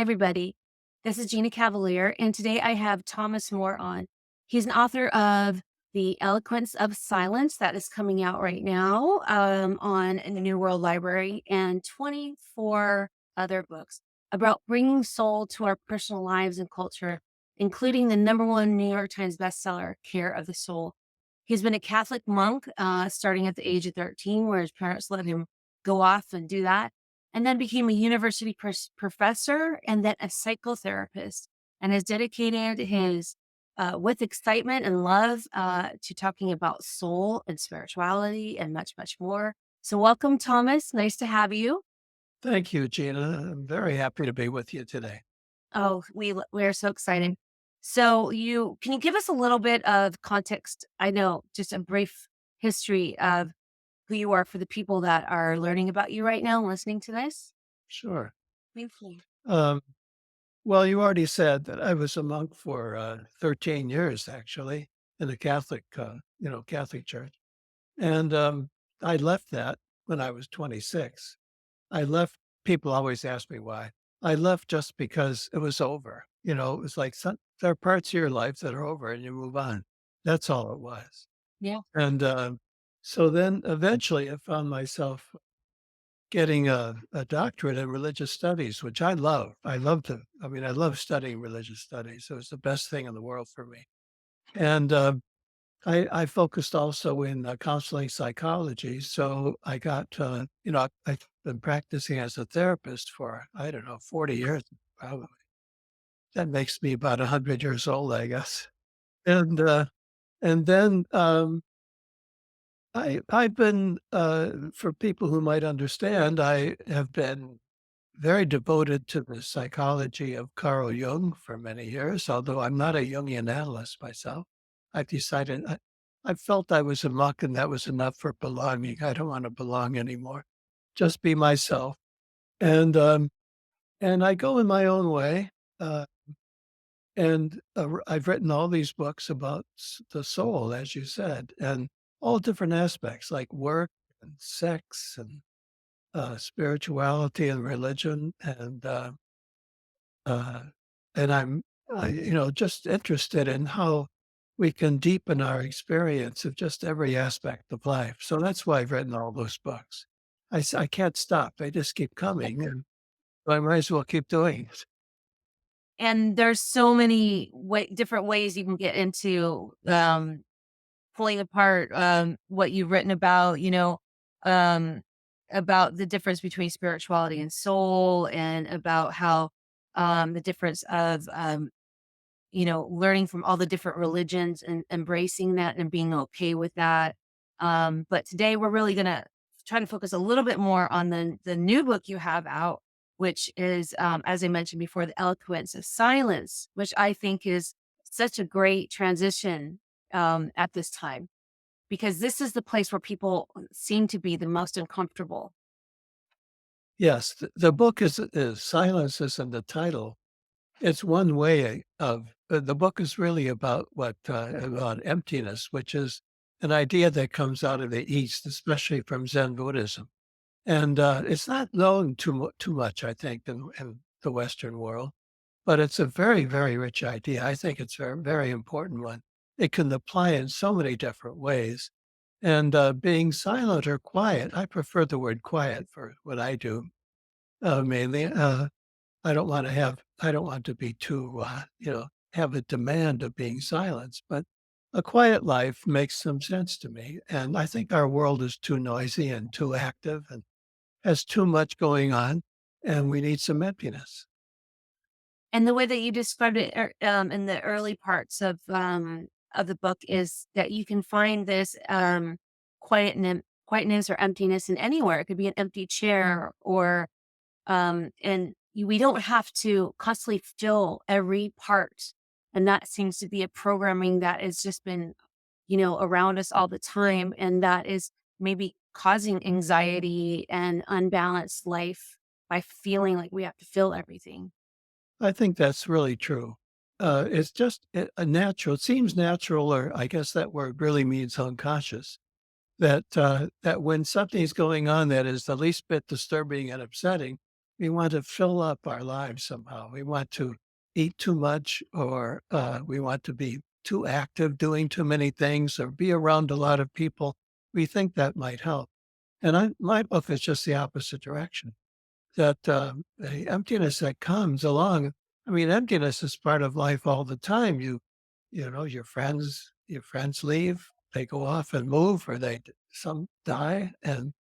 everybody. This is Gina Cavalier, and today I have Thomas Moore on. He's an author of The Eloquence of Silence, that is coming out right now on in the New World Library, and 24 other books about bringing soul to our personal lives and culture, including the number one New York Times bestseller, Care of the Soul. He's been a Catholic monk starting at the age of 13, where his parents let him go off and do that, and then became a university professor and then a psychotherapist, and has dedicated his with excitement and love to talking about soul and spirituality and much, much more. So, welcome, Thomas. Nice to have you. Thank you, Gina. I'm very happy to be with you today. Oh, we're so excited. So, you can you give us a little bit of context? I know just a brief history of who you are for the people that are learning about you right now and listening to this. Sure. Thank you. Um, well, you already said that I was a monk for 13 years, actually, in the Catholic, Catholic Church, and I left that when I was 26. I left. People always ask me why. I left just because it was over. It was like there are parts of your life that are over, and you move on. That's all it was. Yeah. And so then, eventually, I found myself getting a doctorate in religious studies, which I love. I love studying religious studies. It was the best thing in the world for me. And I focused also in counseling psychology. So I got, I've been practicing as a therapist for, I don't know, 40 years, probably. That makes me about 100 years old, I guess. And, and then I've been, for people who might understand, I have been very devoted to the psychology of Carl Jung for many years, although I'm not a Jungian analyst myself. I've decided I felt I was a monk and that was enough for belonging. I don't want to belong anymore. Just be myself. And and I go in my own way. Uh, I've written all these books about the soul, as you said, and all different aspects like work and sex and spirituality and religion, uh, and just interested in how we can deepen our experience of just every aspect of life. So that's why I've written all those books. I can't stop. They just keep coming, and I might as well keep doing it. And there's so many different ways you can get into, pulling apart, what you've written about, um, about the difference between spirituality and soul and about how, the difference of, learning from all the different religions and embracing that and being okay with that. But today we're really gonna try to focus a little bit more on the new book you have out, which is, as I mentioned before, The Eloquence of Silence, which I think is such a great transition at this time because this is the place where people seem to be the most uncomfortable. Yes, the book is silence is in the title. It's one way of the book is really about about emptiness, which is an idea that comes out of the East, especially from Zen Buddhism. And it's not known too much, I think, in the Western world, but it's a very, very rich idea. I think it's a very, very important one. It can apply in so many different ways. And being silent or quiet, I prefer the word quiet for what I do mainly. I don't want to be too, have a demand of being silenced, but a quiet life makes some sense to me. And I think our world is too noisy and too active and has too much going on, and we need some emptiness. And the way that you described it in the early parts of the book is that you can find this quietness or emptiness in anywhere. It could be an empty chair, or we don't have to constantly fill every part. And that seems to be a programming that has just been, around us all the time, and that is maybe causing anxiety and unbalanced life by feeling like we have to fill everything. I think that's really true. It's just a natural it seems natural, or I guess that word really means unconscious, that when something's going on that is the least bit disturbing and upsetting, We want to fill up our lives somehow. We want to eat too much, or we want to be too active, doing too many things, or be around a lot of people. We think that might help. And my book is just the opposite direction. That the emptiness that comes along. I mean, emptiness is part of life all the time. You know, your friends leave, they go off and move, or some die, and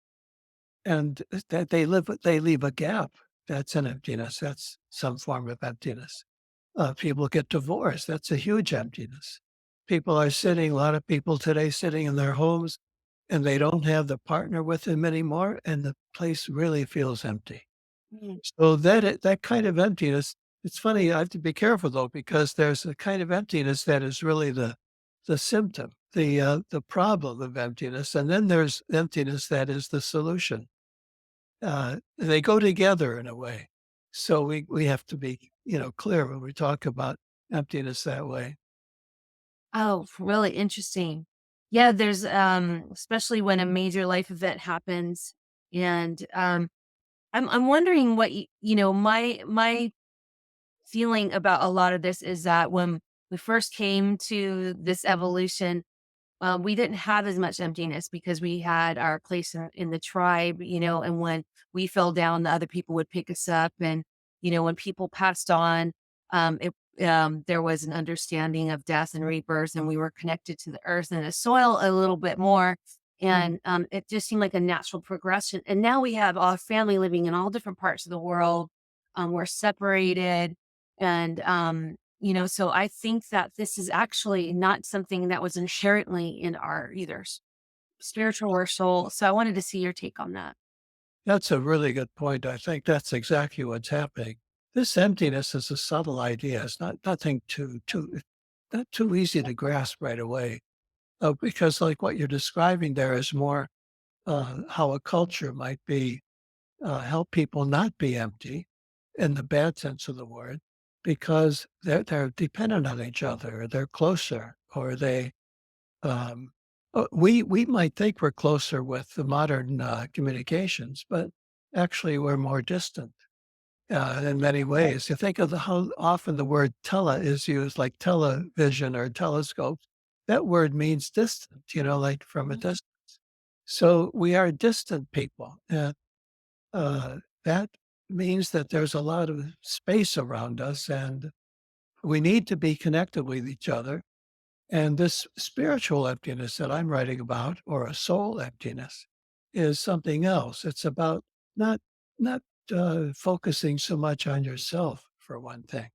that they leave a gap. That's an emptiness. That's some form of emptiness. People get divorced. That's a huge emptiness. A lot of people today sitting in their homes, and they don't have the partner with them anymore, and the place really feels empty. Mm. So that kind of emptiness, it's funny, I have to be careful though, because there's a kind of emptiness that is really the symptom, the problem of emptiness, and then there's emptiness that is the solution. They go together in a way. So we have to be, clear when we talk about emptiness that way. Oh, really interesting. Yeah, there's especially when a major life event happens and I'm wondering what my feeling about a lot of this is that when we first came to this evolution, we didn't have as much emptiness because we had our place in the tribe, and when we fell down, the other people would pick us up. And, when people passed on, there was an understanding of death and rebirth, and we were connected to the earth and the soil a little bit more. And it just seemed like a natural progression. And now we have our family living in all different parts of the world. We're separated. And so I think that this is actually not something that was inherently in our either spiritual or soul. So I wanted to see your take on that. That's a really good point. I think that's exactly what's happening. This emptiness is a subtle idea. It's nothing not too easy to grasp right away. Because like what you're describing there is more how a culture might be help people not be empty in the bad sense of the word, because they're dependent on each other, or they're closer, or um, we might think we're closer with the modern communications, but actually we're more distant in many ways. You think of how often the word tele is used, like television or telescope. That word means distant, like from a Mhm. distance. So we are distant people. And that means that there's a lot of space around us, and we need to be connected with each other. And this spiritual emptiness that I'm writing about, or a soul emptiness, is something else. It's about not not focusing so much on yourself, for one thing,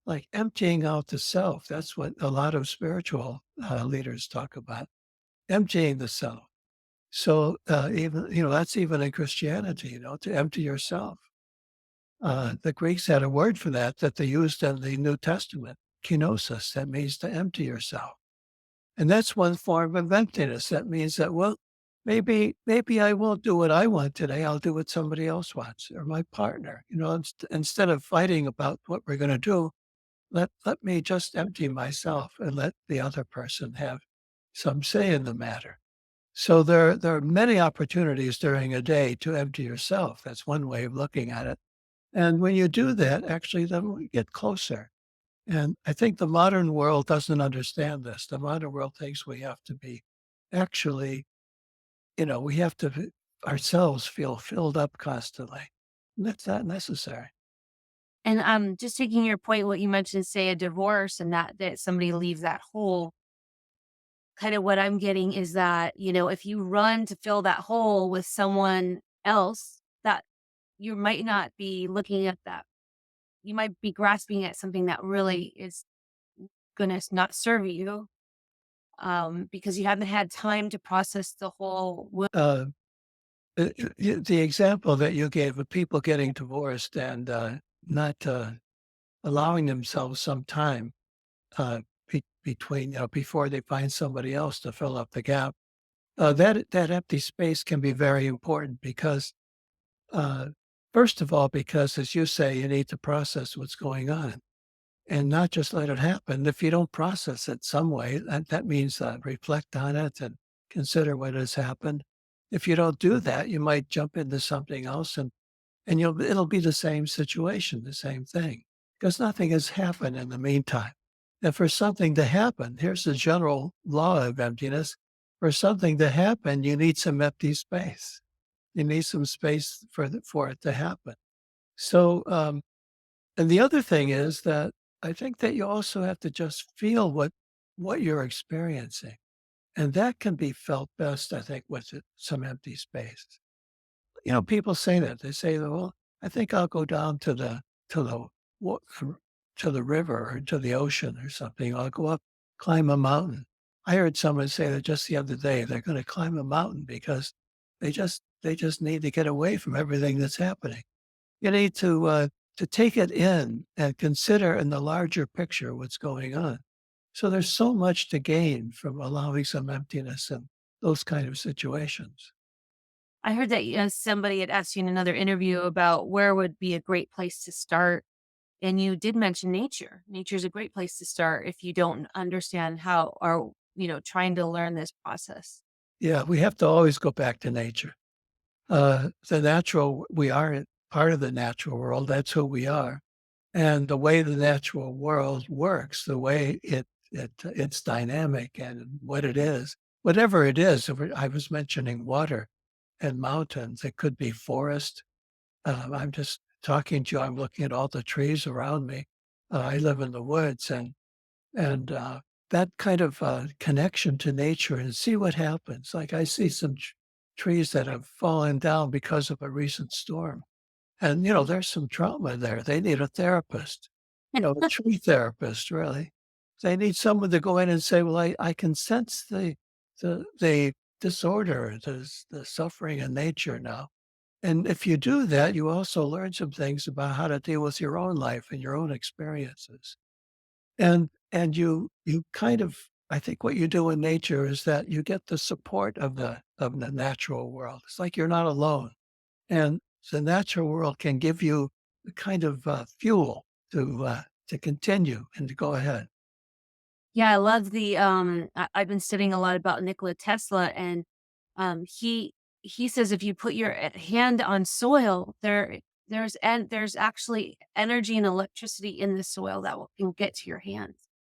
like emptying out the self. That's what a lot of spiritual leaders talk about, emptying the self. So even that's even in Christianity, to empty yourself. The Greeks had a word for that they used in the New Testament, kenosis. That means to empty yourself. And that's one form of emptiness. That means that, well, maybe I won't do what I want today. I'll do what somebody else wants, or my partner. Instead of fighting about what we're going to do, let me just empty myself and let the other person have some say in the matter. So there are many opportunities during a day to empty yourself. That's one way of looking at it. And when you do that, actually, then we get closer. And I think the modern world doesn't understand this. The modern world thinks we have to be actually, we have to ourselves feel filled up constantly. And that's not necessary. And just taking your point, what you mentioned, say a divorce and that somebody leaves that hole. Kind of what I'm getting is that, if you run to fill that hole with someone else, that you might not be looking at that. You might be grasping at something that really is going to not serve you because you haven't had time to process the whole. Uh, the example that you gave of people getting divorced and not allowing themselves some time between, before they find somebody else to fill up the gap, that empty space can be very important because Uh, first of all, because as you say, you need to process what's going on and not just let it happen. If you don't process it some way, that means reflect on it and consider what has happened. If you don't do that, you might jump into something else and it'll be the same situation, the same thing, because nothing has happened in the meantime. And for something to happen, here's the general law of emptiness. For something to happen, you need some empty space. You need some space for it to happen. So, and the other thing is that I think that you also have to just feel what you're experiencing, and that can be felt best, I think, with some empty space. People say that. They say, "Well, I think I'll go down to the wa to the river or to the ocean or something. I'll go up, climb a mountain." I heard someone say that just the other day. They're gonna climb a mountain because they just need to get away from everything that's happening. You need to take it in and consider in the larger picture what's going on. So there's so much to gain from allowing some emptiness in those kind of situations. I heard that somebody had asked you in another interview about where would be a great place to start. And you did mention nature. Nature is a great place to start if you don't understand how or, trying to learn this process. Yeah, we have to always go back to nature. We are part of the natural world. That's who we are. And the way the natural world works, the way it's dynamic and what it is, whatever it is. I was mentioning water and mountains. It could be forest. I'm just talking to you. I'm looking at all the trees around me. I live in the woods, and that kind of connection to nature and see what happens. Like I see some trees that have fallen down because of a recent storm, and there's some trauma there. They need a therapist, a tree therapist, really. They need someone to go in and say, "Well, I can sense the disorder, the suffering in nature now." And if you do that, you also learn some things about how to deal with your own life and your own experiences. And you kind of I think what you do in nature is that you get the support of the natural world. It's like you're not alone. And the natural world can give you the kind of fuel to continue and to go ahead. Yeah, I love I've been studying a lot about Nikola Tesla, and he says if you put your hand on soil, there's actually energy and electricity in the soil that can get to your hands.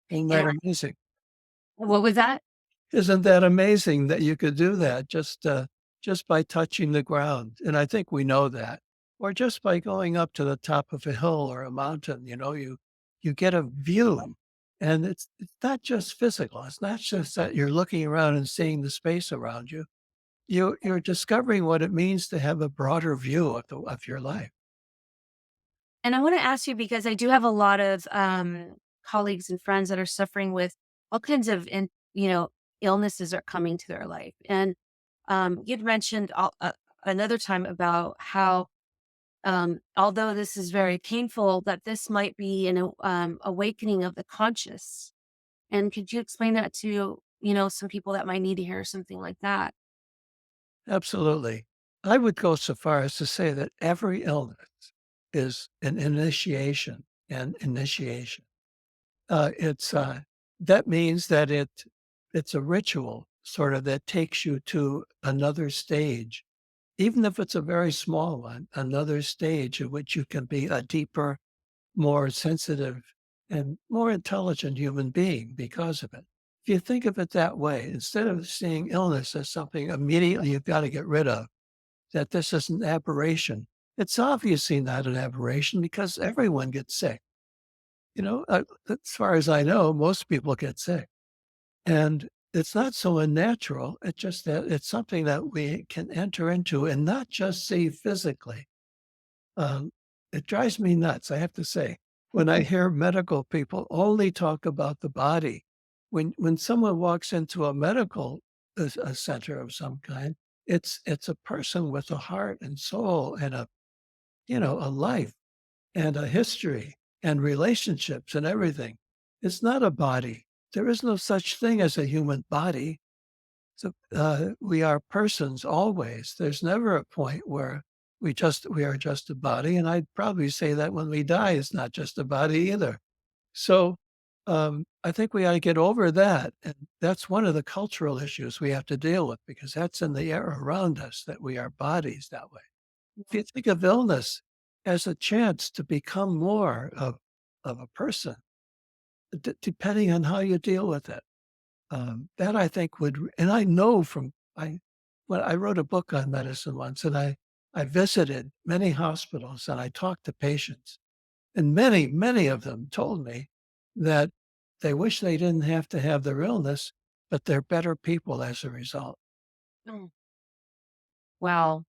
Isn't that And amazing? what was that? Isn't that amazing that you could do that just by touching the ground? And I think we know that. Or just by going up to the top of a hill or a mountain, you get a view. And it's not just physical. It's not just that you're looking around and seeing the space around you. You're discovering what it means to have a broader view of your life. And I want to ask you because I do have a lot of colleagues and friends that are suffering with all kinds of, illnesses are coming to their life. And you'd mentioned another time about how, although this is very painful, that this might be an awakening of the conscious. And could you explain that to, some people that might need to hear something like that? Absolutely. I would go so far as to say that every illness is an initiation and initiation. It's that means that it's a ritual sort of that takes you to another stage, even if it's a very small one, another stage in which you can be a deeper, more sensitive, and more intelligent human being because of it. If you think of it that way, instead of seeing illness as something immediately you've got to get rid of, that this is an aberration. It's obviously not an aberration because everyone gets sick. As far as I know, most people get sick. And it's not so unnatural. It's just that it's something that we can enter into and not just see physically. Um, it drives me nuts, I have to say, when I hear medical people only talk about the body. When someone walks into a medical a center of some kind, it's a person with a heart and soul and a life and a history and relationships and everything. It's not a body. There is no such thing as a human body. So we are persons always. There's never a point where we are just a body. And I'd probably say that when we die, it's not just a body either. So I think we ought to get over that. And that's one of the cultural issues we have to deal with because that's in the air around us that we are bodies that way. If you think of illness as a chance to become more of a person, depending on how you deal with it. That I think would and I know from I wrote a book on medicine once, and I visited many hospitals, and I talked to patients, and many of them told me that they wish they didn't have to have their illness, but they're better people as a result. Mm. Wow.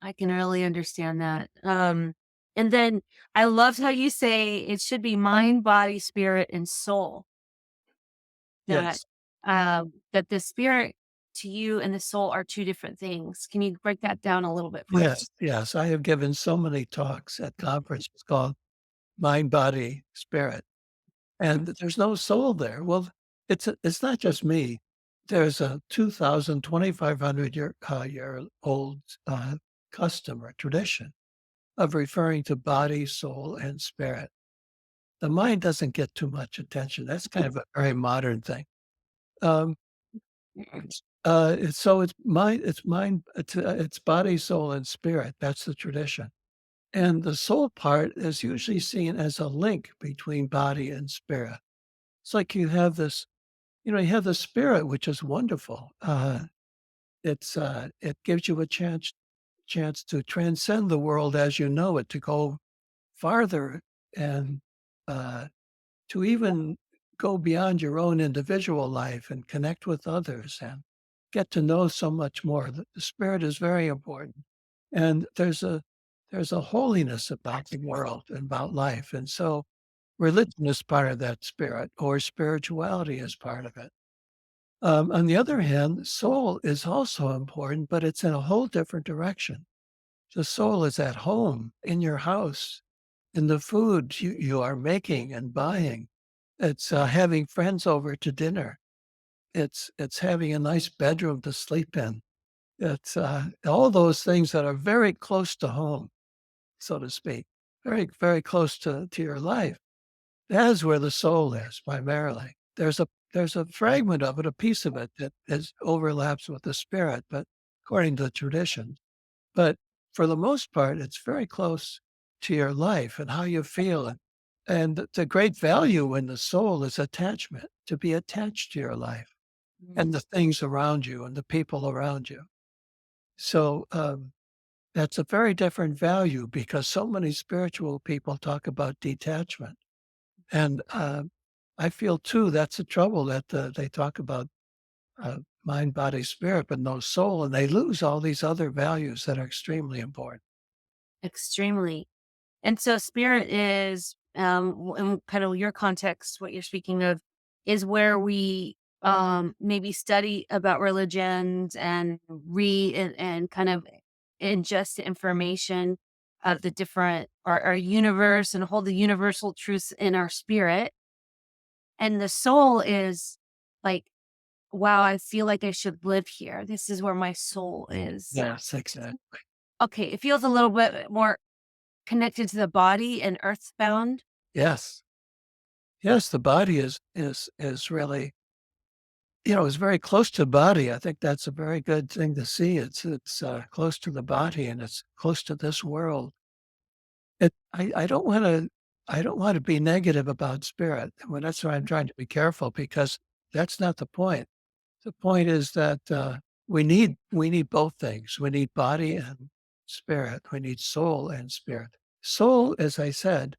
I can really understand that. And then I loved how you say it should be mind, body, spirit, and soul. That Yes. that the spirit to you and the soul are two different things. Can you break that down a little bit for Yes, us? yes, I have given so many talks at conferences called Mind, Body, Spirit. And there's no soul there. Well, it's not just me. There's a 2,500 year old custom or tradition of referring to body, soul, and spirit. The mind doesn't get too much attention. That's kind of a very modern thing. Um, it's body, soul, and spirit. That's the tradition. And the soul part is usually seen as a link between body and spirit. It's like you have the spirit, which is wonderful. It gives you a chance to transcend the world as you know it, to go farther and uh, to even go beyond your own individual life and connect with others and get to know so much more. The spirit is very important, and there's a holiness about the world and about life, and so religion is part of that spirit, or spirituality is part of it. On the other hand, soul is also important, but it's in a whole different direction. The soul is at home in your house, in the food you are making and buying. It's having friends over to dinner. It's having a nice bedroom to sleep in. It's all those things that are very close to home, so to speak, very close to your life. That is where the soul is primarily. There's a fragment of it, a piece of it that is overlaps with the spirit, but according to the tradition. But for the most part, it's very close to your life and how you feel. And the great value in the soul is attachment, to be attached to your life and Mm. the things around you and the people around you. So that's a very different value because so many spiritual people talk about detachment. And I feel too that's the trouble that they talk about mind, body, spirit, but no soul, and they lose all these other values that are extremely important. Extremely. And so spirit is, in kind of your context, what you're speaking of is where we maybe study about religions and read and kind of ingest the information of the different our universe and hold the universal truths in our spirit. And the soul is like, wow, I feel like I should live here. This is where my soul is. Yes, exactly. Okay, it feels a little bit more connected to the body and earthbound. Yes. Yes, the body is really, is very close to the body. I think that's a very good thing to see. It's close to the body and it's close to this world. I don't want to be negative about spirit. Well, that's why I'm trying to be careful because that's not the point. The point is that we need both things. We need body and spirit. We need soul and spirit. Soul, as I said,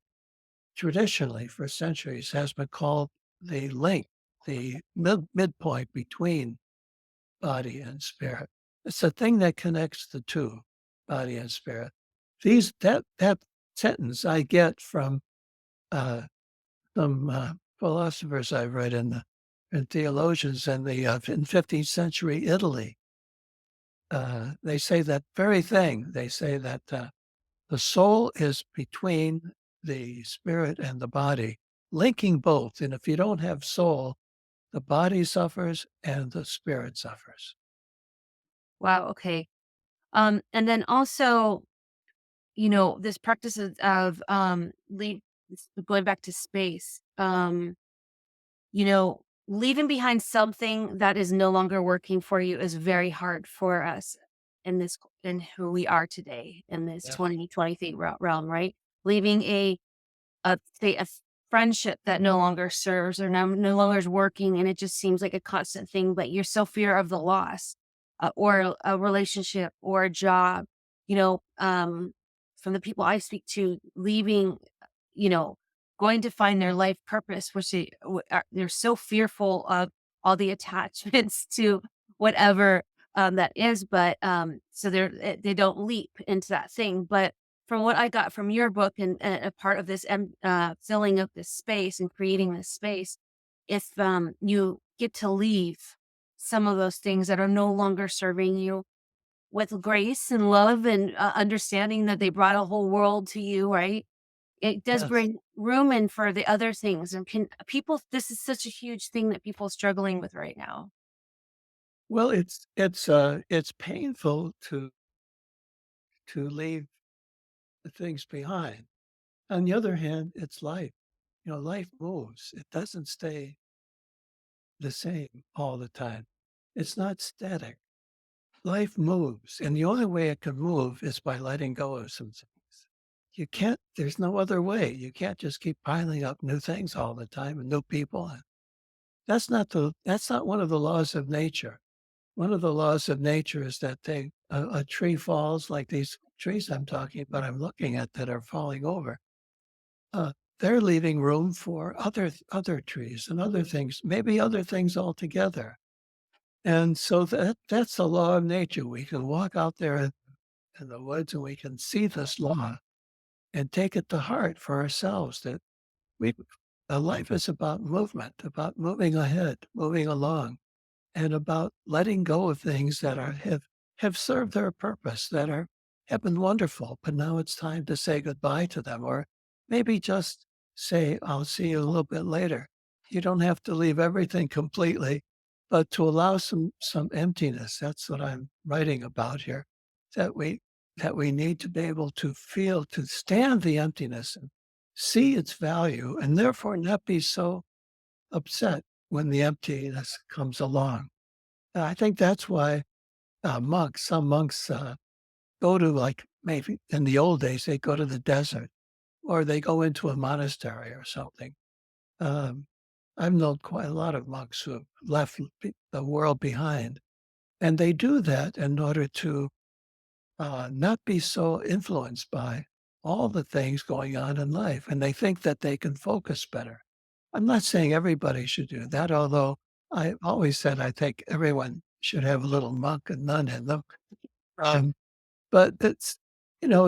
traditionally for centuries has been called the link, the midpoint between body and spirit. It's the thing that connects the two, body and spirit. That sentence I get from uh, some philosophers I've read and theologians in 15th century Italy. They say that very thing. They say that the soul is between the spirit and the body, linking both. And if you don't have soul, the body suffers and the spirit suffers. Wow, okay. And then also, this practice of going back to space, leaving behind something that is no longer working for you is very hard for us. in this in who we are today in this Yeah. 2023 realm, right? Leaving say a friendship that no longer serves or no longer is working and it just seems like a constant thing, but you're so fear of the loss, or a relationship or a job, you know, from the people I speak to, leaving, you know, going to find their life purpose, which they're so fearful of all the attachments to whatever that is, but so they don't leap into that thing. But from what I got from your book and a part of this filling up this space and creating this space, if you get to leave some of those things that are no longer serving you with grace and love and understanding that they brought a whole world to you, right? It does Yes. bring room in for the other things. And can people, this is such a huge thing that people are struggling with right now. Well, it's painful to leave the things behind. On the other hand, it's life. You know, life moves. It doesn't stay the same all the time. It's not static. Life moves, and the only way it can move is by letting go of some things. You can't there's no other way. You can't just keep piling up new things all the time and new people, and that's not one of the laws of nature. One of the laws of nature is that a tree falls like these trees I'm talking about, I'm looking at that are falling over. Uh, they're leaving room for other trees and other things, maybe other things altogether. And so that's the law of nature. We can walk out there in the woods and we can see this law and take it to heart for ourselves that we life is about movement, about moving ahead, moving along, and about letting go of things that have served their purpose, that have been wonderful, but now it's time to say goodbye to them, or maybe just say, "I'll see you a little bit later." You don't have to leave everything completely, but to allow some emptiness. That's what I'm writing about here. That we need to be able to feel, to stand the emptiness and see its value, and therefore not be so upset when the emptiness comes along. I think that's why some monks go to like maybe in the old days, they go to the desert or they go into a monastery or something. Um, I've known quite a lot of monks who have left the world behind, and they do that in order to not be so influenced by all the things going on in life. And they think that they can focus better. I'm not saying everybody should do that, although I always said I think everyone should have a little monk and nun in them. Um, but it's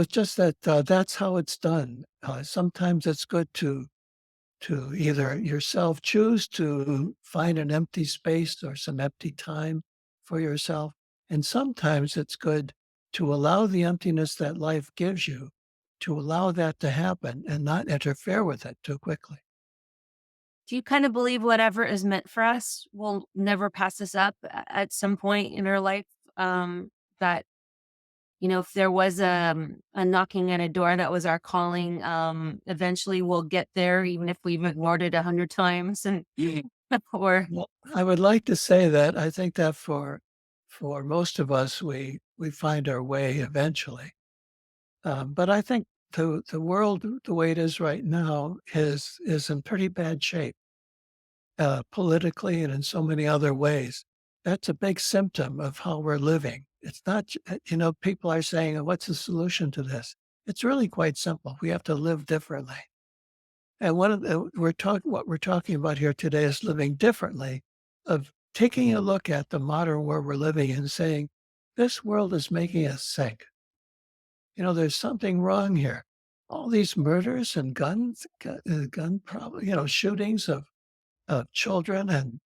just that that's how it's done. Sometimes it's good to either yourself choose to find an empty space or some empty time for yourself. And sometimes it's good to allow the emptiness that life gives you, to allow that to happen and not interfere with it too quickly. Do you kind of believe whatever is meant for us will never pass us up at some point in our life? That, if there was a knocking at a door that was our calling, eventually we'll get there, even if we've ignored it 100 times. And or Well, I would like to say that I think that for most of us, we find our way eventually. But I think the world the way it is right now is in pretty bad shape, politically and in so many other ways. That's a big symptom of how we're living. It's not, people are saying, "What's the solution to this?" It's really quite simple. We have to live differently. And one of the what we're talking about here today is living differently, of taking a look at the modern world we're living in, saying, "This world is making us sick. There's something wrong here. All these murders and gun problem, shootings of children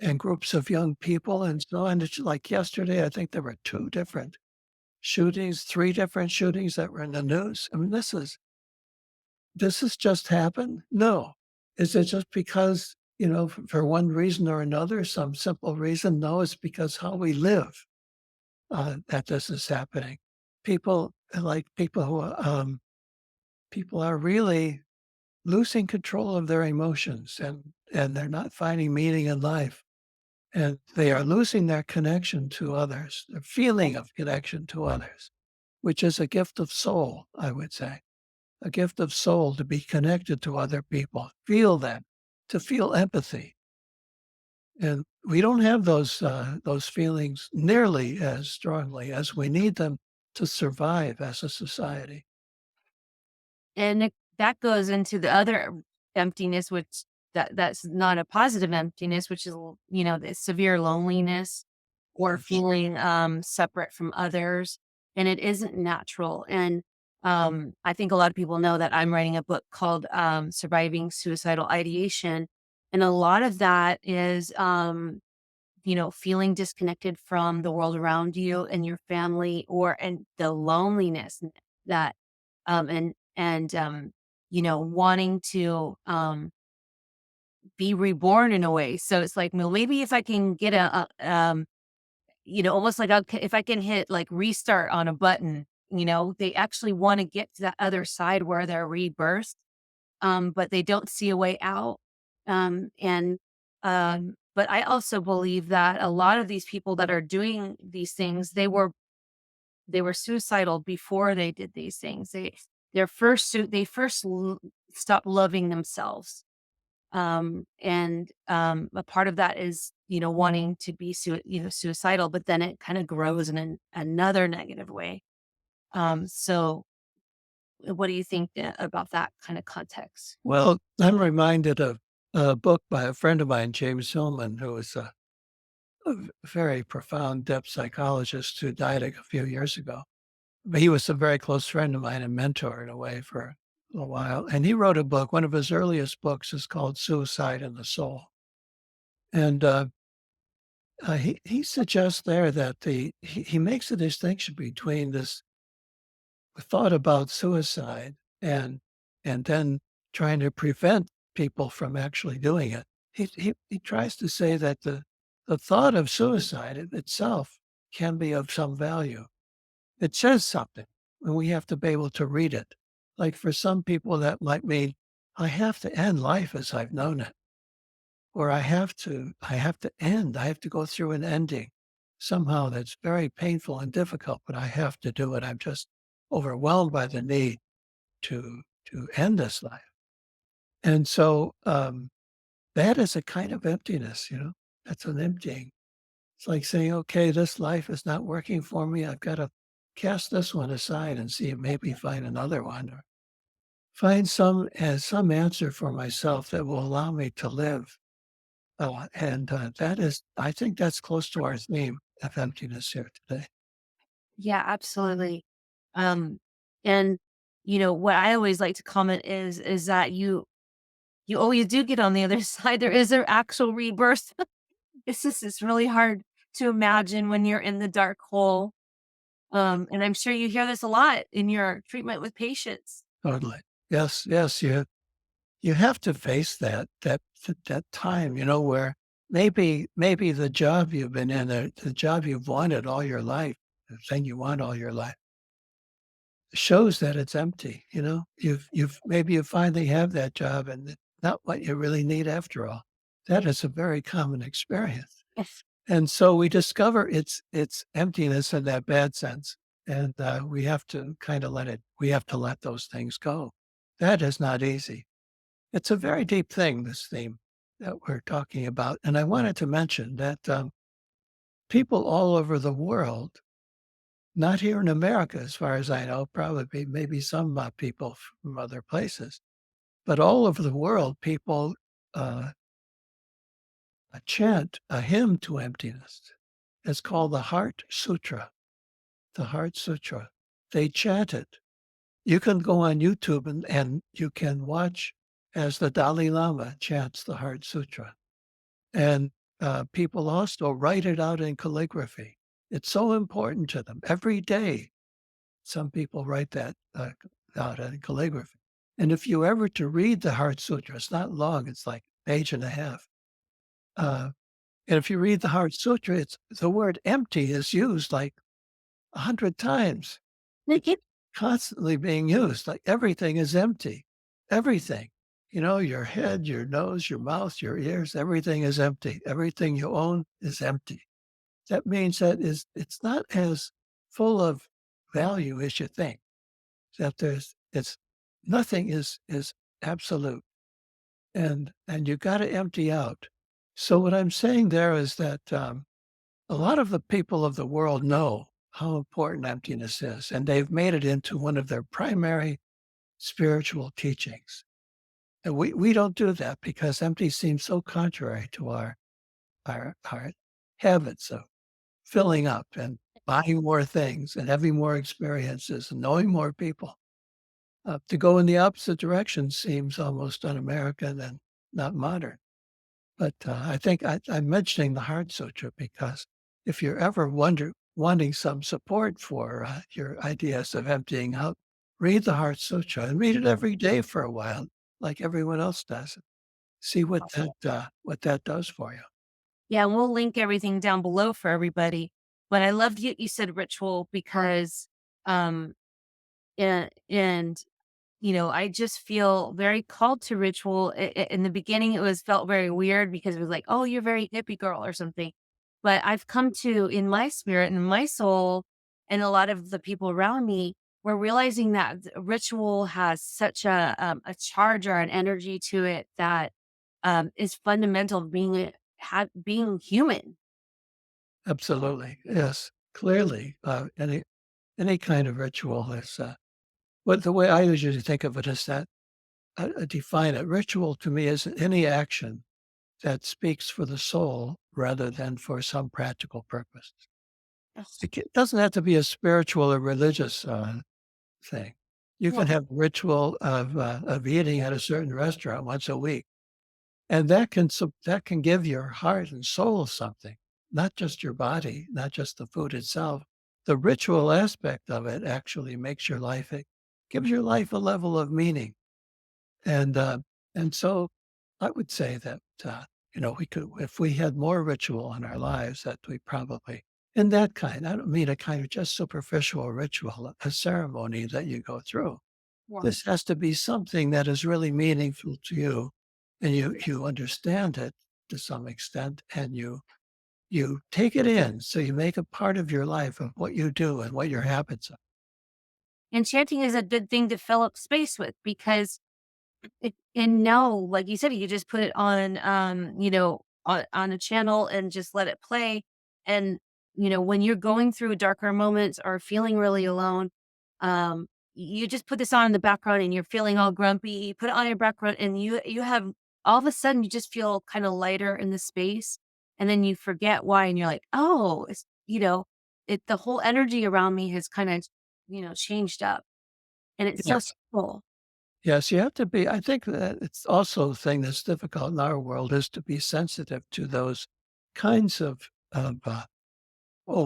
and groups of young people and so on. It's like yesterday, I think there were 2 different shootings, 3 different shootings that were in the news. I mean, does this just happen? No. Is it just because, for one reason or another, some simple reason? No, it's because how we live, that this is happening. People who, people are really losing control of their emotions and they're not finding meaning in life. and they are losing their connection to others, their feeling of connection to others, which is a gift of soul, I would say, a gift of soul to be connected to other people, feel them, to feel empathy. And we don't have those feelings nearly as strongly as we need them to survive as a society. And that goes into the other emptiness, which that's not a positive emptiness, which is, the severe loneliness or feeling, separate from others, and it isn't natural, and, I think a lot of people know that I'm writing a book called, Surviving Suicidal Ideation, and a lot of that is, feeling disconnected from the world around you and your family and the loneliness that, wanting to, be reborn in a way. So it's like, well, maybe if I can get almost like if I can hit like restart on a button, they actually want to get to that other side where they're rebirthed, but they don't see a way out. But I also believe that a lot of these people that are doing these things, they were suicidal before they did these things. They first stopped loving themselves. And A part of that is, wanting to be suicidal, but then it kind of grows in another negative way. So what do you think about that kind of context? Well, I'm reminded of a book by a friend of mine, James Hillman, who was a very profound depth psychologist who died a few years ago. But he was a very close friend of mine and mentor in a way for a while. And he wrote a book. One of his earliest books is called Suicide and the Soul. And he suggests there that he makes a distinction between this thought about suicide and then trying to prevent people from actually doing it. He tries to say that the thought of suicide in itself can be of some value. It says something, and we have to be able to read it. Like for some people, that might mean I have to end life as I've known it, or I have to end. I have to go through an ending somehow that's very painful and difficult, but I have to do it. I'm just overwhelmed by the need to end this life. And so that is a kind of emptiness, you know. That's an emptying. It's like saying, okay, this life is not working for me. I've got to cast this one aside and see if maybe find another one or find some answer for myself that will allow me to live. That is, I think that's close to our theme of emptiness here today. Yeah, absolutely. Um, and what I always like to comment is that you always do get on the other side. There is an actual rebirth. It's really hard to imagine when you're in the dark hole. And I'm sure you hear this a lot in your treatment with patients. Totally. Yes, yes. You have to face that time, you know, where maybe the job you've been in, the job you've wanted all your life, the thing you want all your life, shows that it's empty. You know, you've maybe you finally have that job and it's not what you really need after all. That is a very common experience. Yes. And so we discover its emptiness in that bad sense, and we have to kind of let it. We have to let those things go. That is not easy. It's a very deep thing, this theme that we're talking about. And I wanted to mention that people all over the world, not here in America, as far as I know, probably maybe some people from other places, but all over the world, people uh, chant a hymn to emptiness. It's called the Heart Sutra. The Heart Sutra. They chant it. You can go on YouTube and you can watch as the Dalai Lama chants the Heart Sutra. And people also write it out in calligraphy. It's so important to them. Every day, some people write that out in calligraphy. And if you ever to read the Heart Sutra, it's not long, it's like a page and a half. Uh, and if you read the Heart Sutra, it's the word empty is used like 100 times. Constantly being used, like everything is empty. Everything. Your head, your nose, your mouth, your ears, everything is empty. Everything you own is empty. That means that it's not as full of value as you think. That there's it's nothing is absolute, and you got to empty out. So what I'm saying there is that a lot of the people of the world know how important emptiness is, and they've made it into one of their primary spiritual teachings. And we don't do that because empty seems so contrary to our habits of filling up and buying more things and having more experiences and knowing more people. To go in the opposite direction seems almost un-American and not modern. But I think I'm mentioning the Heart Sutra because if you're ever wanting some support for your ideas of emptying out, read the Heart Sutra and read it every day for a while, like everyone else does. See what that does for you. Yeah, and we'll link everything down below for everybody. But I loved you said ritual because, um, and I just feel very called to ritual. In the beginning, it was felt very weird because it was like, "Oh, you're very hippie girl" or something. But I've come to, in my spirit and my soul, and a lot of the people around me, we're realizing that ritual has such a charge or an energy to it that is fundamental to being human. Absolutely, yes, clearly. Any kind of ritual is. But the way I usually think of it is that I define it. Ritual to me is any action that speaks for the soul rather than for some practical purpose. It doesn't have to be a spiritual or religious thing. You can Right. have ritual of eating at a certain restaurant once a week, and that can give your heart and soul something, not just your body, not just the food itself. The ritual aspect of it actually makes your life. It gives your life a level of meaning. And, uh, and so I would say that, we could, if we had more ritual in our lives, that we probably, and that kind, I don't mean a kind of just superficial ritual, a ceremony that you go through. Right. This has to be something that is really meaningful to you and you understand it to some extent and you take it in. So you make it part of your life of what you do and what your habits are. And chanting is a good thing to fill up space with because and no, like you said, you just put it on, on a channel and just let it play. And, when you're going through darker moments or feeling really alone, you just put this on in the background and you're feeling all grumpy. You put it on your background and you have all of a sudden you just feel kind of lighter in the space. And then you forget why. And you're like, oh, the whole energy around me has kind of, changed up. And it's so Yes. simple. Yes, you have to be. I think that it's also a thing that's difficult in our world is to be sensitive to those kinds of well,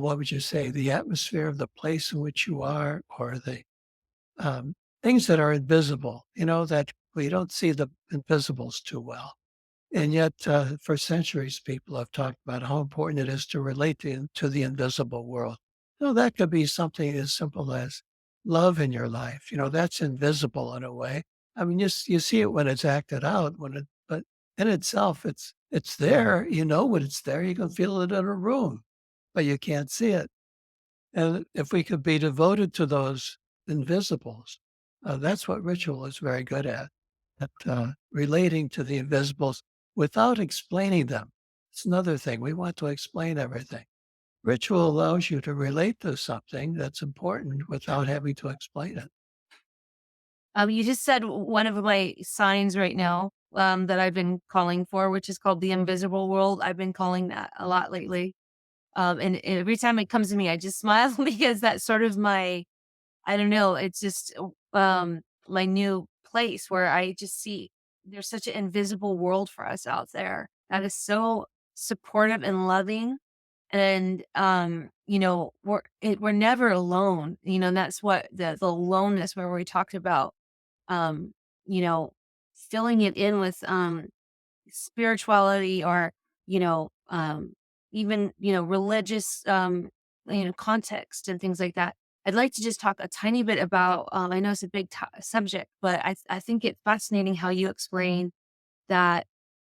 what would you say, the atmosphere of the place in which you are, or the um, things that are invisible. That we don't see the invisibles too well. And yet, for centuries, people have talked about how important it is to relate to the invisible world. That could be something as simple as love in your life. That's invisible in a way. I mean, you see it when it's acted out, but in itself, it's there. You know when it's there. You can feel it in a room, but you can't see it. And if we could be devoted to those invisibles, that's what ritual is very good at relating to the invisibles without explaining them. It's another thing. We want to explain everything. Ritual allows you to relate to something that's important without having to explain it. You just said one of my signs right now, that I've been calling for, which is called the invisible world. I've been calling that a lot lately. And every time it comes to me, I just smile because that's sort of I don't know, it's just, my new place where I just see there's such an invisible world for us out there that is so supportive and loving. And, we're never alone. And that's what the aloneness where we talked about um, you know, filling it in with spirituality or, you know, um, even, religious context and things like that. I'd like to just talk a tiny bit about, I know it's a big subject, but I think it's fascinating how you explain that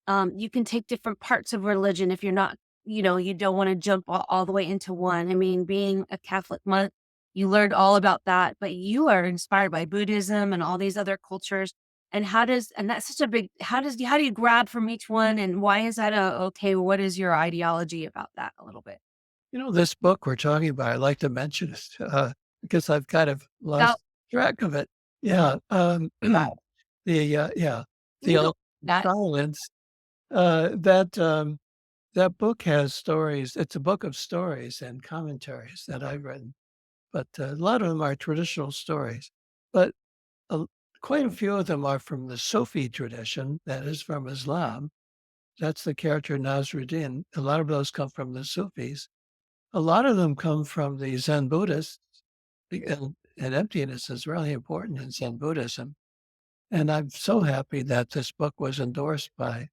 you can take different parts of religion if you're not, you don't want to jump all the way into one. I mean, being a Catholic monk, you learned all about that, but you are inspired by Buddhism and all these other cultures. And and that's such a big, how do you grab from each one? And why is that okay? What is your ideology about that a little bit? This book we're talking about, I like to mention it, because I've kind of Oh, lost track of it. Yeah, yeah, you the can go Eloquence with of that. Silence, that book has stories. It's a book of stories and commentaries that I've written, but a lot of them are traditional stories. But a quite a few of them are from the Sufi tradition, that is from Islam. That's the character Nasruddin. A lot of those come from the Sufis. A lot of them come from the Zen Buddhists, and emptiness is really important in Zen Buddhism. And I'm so happy that this book was endorsed by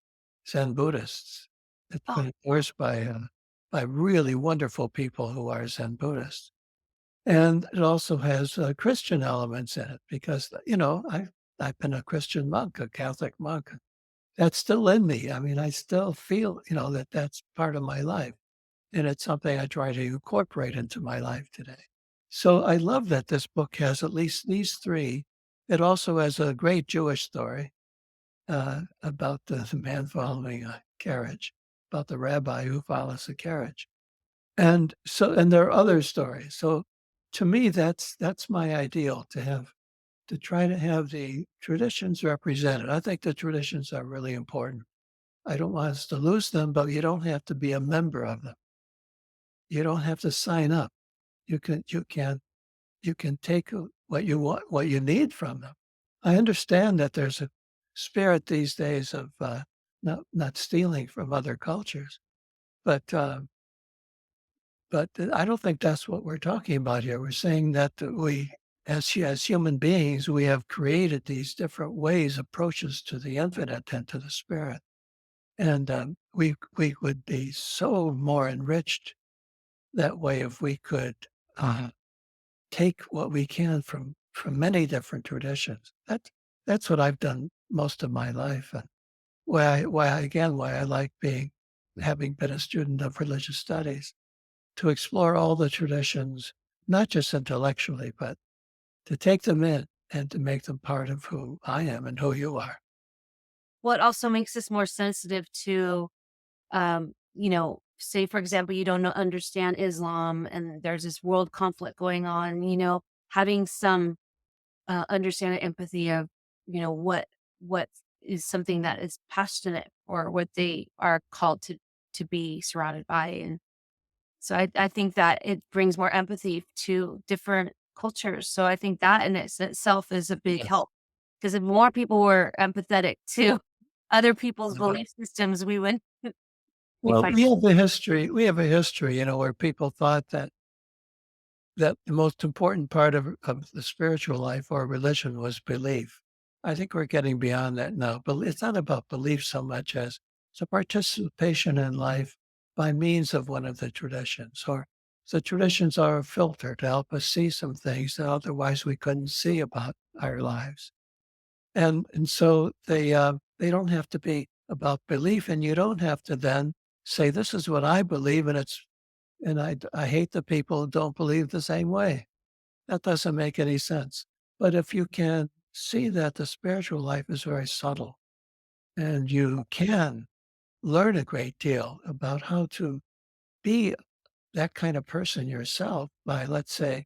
Zen Buddhists. It's Oh, been endorsed by really wonderful people who are Zen Buddhists. And it also has Christian elements in it because, I've been a Christian monk, a Catholic monk. That's still in me. I mean, I still feel, that that's part of my life. And it's something I try to incorporate into my life today. So I love that this book has at least these three. It also has a great Jewish story about the man following a carriage, about the rabbi who follows a carriage. And there are other stories. So to me, that's my ideal to try to have the traditions represented. I think the traditions are really important. I don't want us to lose them, but you don't have to be a member of them. You don't have to sign up. You can take what you want, what you need from them. I understand that there's a spirit these days of not stealing from other cultures, but I don't think that's what we're talking about here. We're saying that as human beings, we have created these different ways, approaches to the infinite and to the spirit, and we would be so more enriched that way if we could uh, take what we can from many different traditions. That's what I've done most of my life, and why I like having been a student of religious studies, to explore all the traditions, not just intellectually, but to take them in and to make them part of who I am and who you are. what also makes us more sensitive to, say for example, you don't understand Islam and there's this world conflict going on, having some understanding empathy of, what is something that is passionate or what they are called to be surrounded by. And so I think that it brings more empathy to different cultures. So I think that in itself is a big Yes. help because if more people were empathetic to other people's belief systems, we would be Well, fine. we have a history, where people thought that the most important part of the spiritual life or religion was belief. I think we're getting beyond that now. But it's not about belief so much as it's a participation in life by means of one of the traditions. Or the traditions are a filter to help us see some things that otherwise we couldn't see about our lives. And so they don't have to be about belief, and you don't have to then say, "This is what I believe, and I hate the people who don't believe the same way." That doesn't make any sense. But if you can see that the spiritual life is very subtle, and you can learn a great deal about how to be that kind of person yourself by, let's say,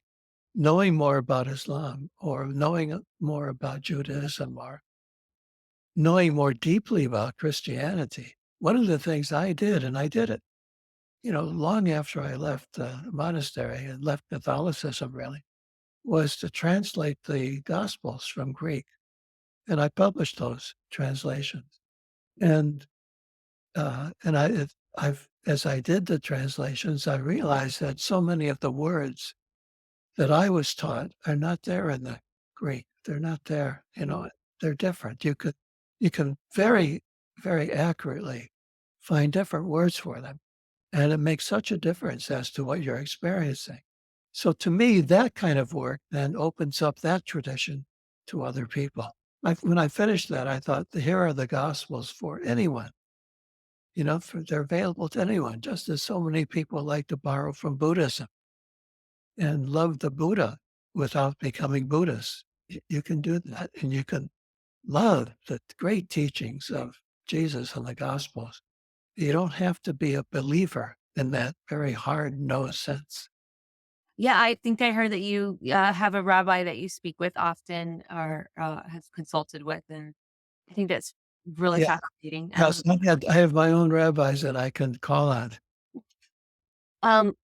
knowing more about Islam or knowing more about Judaism or knowing more deeply about Christianity. One of the things I did, and I did it, long after I left the monastery and left Catholicism really, was to translate the Gospels from Greek, and I published those translations. And I've as I did the translations, I realized that so many of the words that I was taught are not there in the Greek. They're not there. They're different. You can very, very accurately find different words for them, and it makes such a difference as to what you're experiencing. So to me, that kind of work then opens up that tradition to other people. When I finished that, I thought, here are the gospels for anyone. They're available to anyone, just as so many people like to borrow from Buddhism and love the Buddha without becoming Buddhists. You can do that, and you can love the great teachings of Jesus and the Gospels. You don't have to be a believer in that very hard-nosed sense. Yeah, I think I heard that you, have a rabbi that you speak with often or, have consulted with, and I think that's really Yeah, fascinating. yes, I have my own rabbis that I can call on.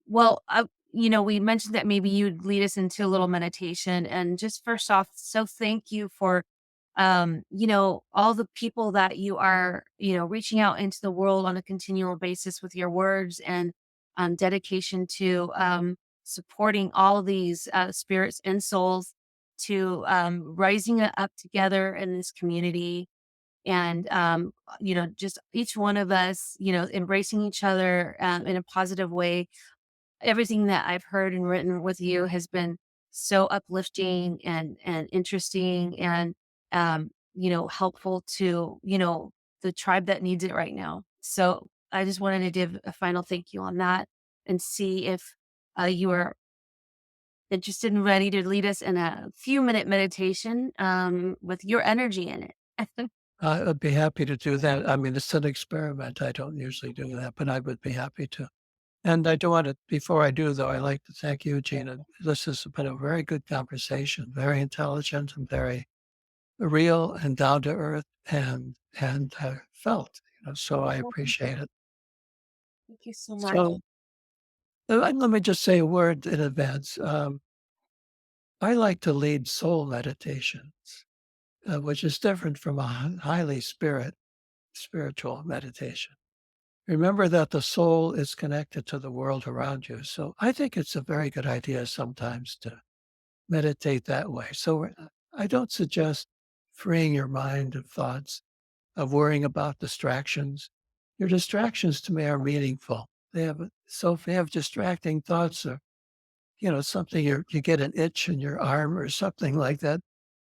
Well, we mentioned that maybe you'd lead us into a little meditation. And just first off, so thank you for, all the people that you are, reaching out into the world on a continual basis with your words and dedication to supporting all these spirits and souls to rising up together in this community and just each one of us embracing each other in a positive way. Everything that I've heard and written with you has been so uplifting and interesting and helpful to the tribe that needs it right now. So I just wanted to give a final thank you on that and see if you are interested and ready to lead us in a few-minute meditation with your energy in it. I'd be happy to do that. I mean, it's an experiment. I don't usually do that, but I would be happy to. And I do want to, before I do, though, I'd like to thank you, Gina. This has been a very good conversation, very intelligent and very real and down to earth and felt. So I appreciate it. Thank you so much. So let me just say a word in advance. I like to lead soul meditations, which is different from a highly spiritual meditation. Remember that the soul is connected to the world around you. So I think it's a very good idea sometimes to meditate that way. So I don't suggest freeing your mind of thoughts, of worrying about distractions. Your distractions to me are meaningful. So if you have distracting thoughts or something you get an itch in your arm or something like that,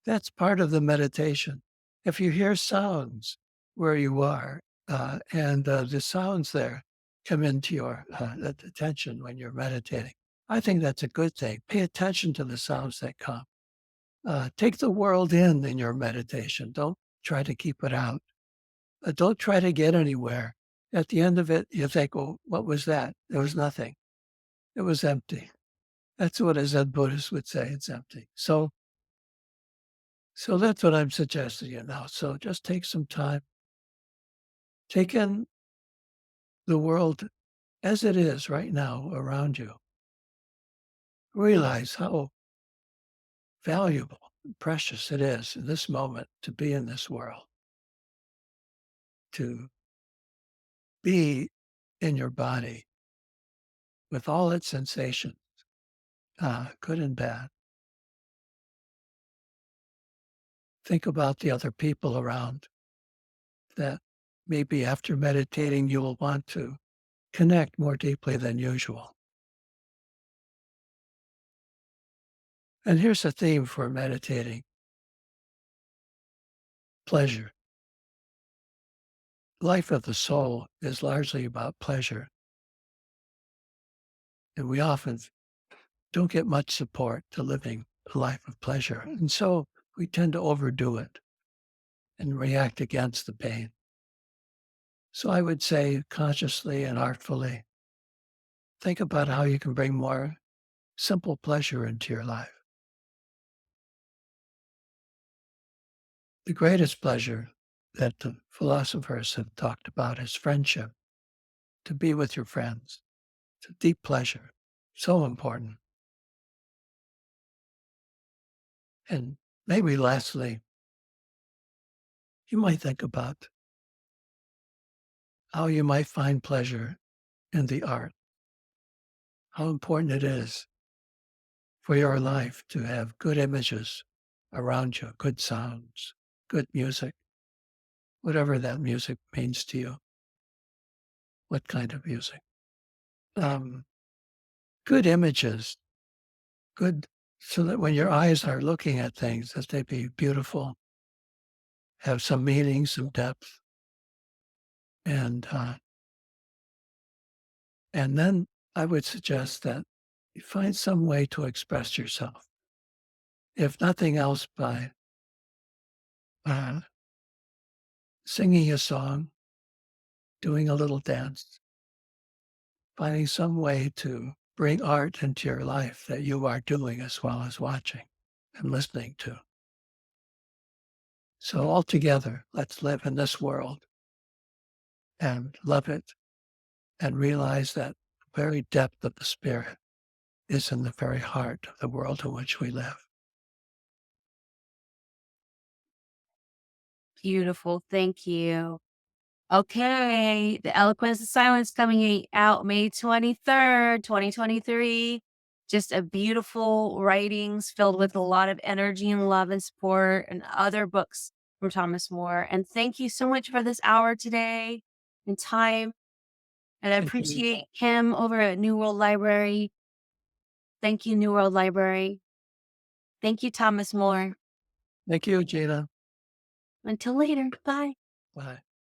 that's part of the meditation. If you hear sounds where you are, and the sounds there come into your attention when you're meditating, I think that's a good thing. Pay attention to the sounds that come. Take the world in your meditation. Don't try to keep it out. Don't try to get anywhere. At the end of it, you think, "Oh, what was that? There was nothing. It was empty." That's what a Zen Buddhist would say, it's empty. So that's what I'm suggesting you now. So just take some time, take in the world as it is right now around you. Realize how valuable and precious it is in this moment to be in this world, to be in your body with all its sensations, good and bad. Think about the other people around that maybe after meditating you will want to connect more deeply than usual. And here's a theme for meditating: pleasure. Life of the soul is largely about pleasure, and we often don't get much support to living a life of pleasure. And so we tend to overdo it and react against the pain. So I would say consciously and artfully, think about how you can bring more simple pleasure into your life. The greatest pleasure that the philosophers have talked about is friendship, to be with your friends. It's a deep pleasure, so important. And maybe lastly, you might think about how you might find pleasure in the art, how important it is for your life to have good images around you, good sounds, good music, whatever that music means to you, what kind of music. Um, Good images good so that when your eyes are looking at things, that they be beautiful, have some meaning, some depth, and and then I would suggest that you find some way to express yourself, if nothing else, by uh, singing a song, doing a little dance, finding some way to bring art into your life that you are doing as well as watching and listening to. So altogether, let's live in this world and love it and realize that the very depth of the spirit is in the very heart of the world in which we live. Beautiful. Thank you. Okay. The Eloquence of Silence coming out May 23rd, 2023. Just a beautiful writings filled with a lot of energy and love and support and other books from Thomas More. And thank you so much for this hour today and time. And I Thank you. appreciate him over at New World Library. Thank you, New World Library. Thank you, Thomas More. Thank you, Gina. Until later. Bye. Bye.